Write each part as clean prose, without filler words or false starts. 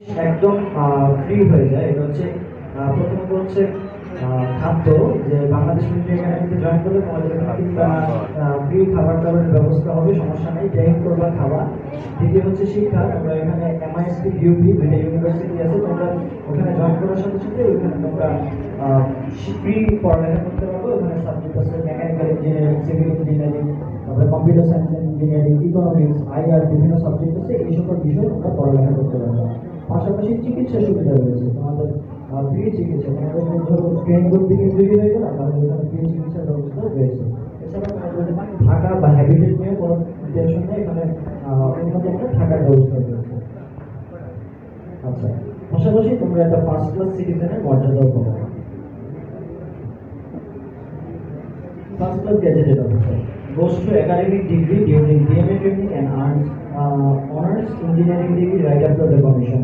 একদম ফ্রি হয়ে যায়। এটা হচ্ছে প্রথমত হচ্ছে খাদ্য, যে বাংলাদেশ মিলিটারি একাডেমিতে জয়েন করলে তোমাদের এখানে কিন্তু ফ্রি খাবার দাবারের ব্যবস্থা হবে, সমস্যা নেই, ট্রেনিং করবা খাওয়া। দ্বিতীয় হচ্ছে শিক্ষা, তোমরা এখানে MIST ইউপি দুইটা ইউনিভার্সিটি আছে, তোমরা ওখানে জয়েন করার সাথে সাথে ওইখানে তোমরা ফ্রি পড়ালেখা করতে পারবো। ওখানে সাবজেক্ট আছে মেকানিক্যাল ইঞ্জিনিয়ারিং, সিভিল ইঞ্জিনিয়ারিং, তারপরে computer science engineering, economics, IR বিভিন্ন সাবজেক্ট আছে, এই সকল বিষয়ে তোমরা পড়ালেখা করতে পারবে। পাশাপাশি চিকিৎসা সুবিধা রয়েছে তোমাদের, ফ্রি চিকিৎসা, তোমাদের ধরো ট্রেন করতে গিয়ে তৈরি হয়ে গেল, তাহলে ওখানে ফ্রি চিকিৎসার ব্যবস্থা রয়েছে। এছাড়া তোমাদের থাকা বা হ্যাবিটেট নিয়ে কোনো টেনশন নেই, এখানে উন্নত মানের থাকার ব্যবস্থা রয়েছে। আচ্ছা, পাশাপাশি তোমরা একটা ফার্স্ট ক্লাস সিটিজেনের মর্যাদাও পাবে। First class gazetted officer goes to academic degree during BMA training and earns honors engineering degree right after the commission.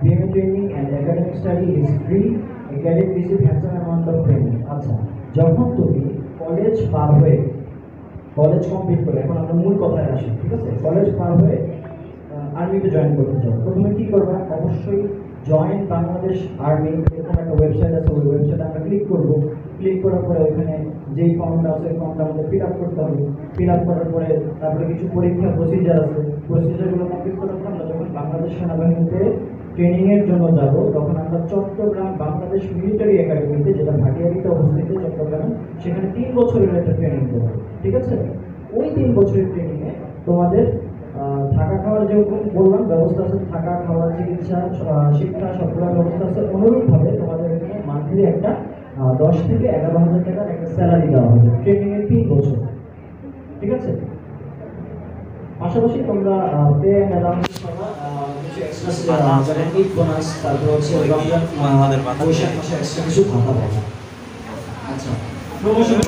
BMA training and academic study is free. Academic receive handsome amount of training. আচ্ছা, যখন তুমি college পার হয়ে college complete করে, এখন আমরা মূল কথায় আসি, ঠিক আছে? কলেজ পার হয়ে আর্মিতে জয়েন করতে চাও, প্রথমে কি করবা? অবশ্যই জয়েন বাংলাদেশ আর্মি এরকম একটা ওয়েবসাইট আছে, ওই ওয়েবসাইটে আমরা ক্লিক করব। ক্লিক করার পরে ওইখানে যেই ফর্মটা আছে ওই ফর্মটা আমাদের ফিল আপ করতে হবে। ফিল আপ করার পরে তারপরে কিছু পরীক্ষা প্রসিজার আছে, প্রসিজারগুলো কমপ্লিট করার পর আমরা যখন বাংলাদেশ সেনাবাহিনীতে ট্রেনিংয়ের জন্য যাব, তখন আমরা চট্টগ্রাম বাংলাদেশ মিলিটারি একাডেমিতে, যেটা ভাটিয়ারিতে অবস্থিত চট্টগ্রামে, সেখানে 3 বছরের একটা ট্রেনিং দেবো, ঠিক আছে? ওই 3 বছরের ট্রেনিংয়ে তোমাদের থাকা খাওয়ার যেরকম বললাম ব্যবস্থা আছে, থাকা খাওয়া চিকিৎসা শিক্ষা সবগুলোর ব্যবস্থা আছে। অনুরূপভাবে তোমাদের এখানে মান্থলি একটা 10 থেকে 11,000 টাকার একটা স্যালারি দেওয়া হবে ট্রেনিং এর 3 বছর, ঠিক আছে? পাশাপাশি তোমরা পে এন্ড অ্যালাউন্স পাবা, কিছু এক্সট্রা যেমন ঈদ বোনাস, তারপর হচ্ছে রমজান বৈশাখ মাসে এক্সট্রা কিছু ভাতা পাবা। আচ্ছা, প্রমোশন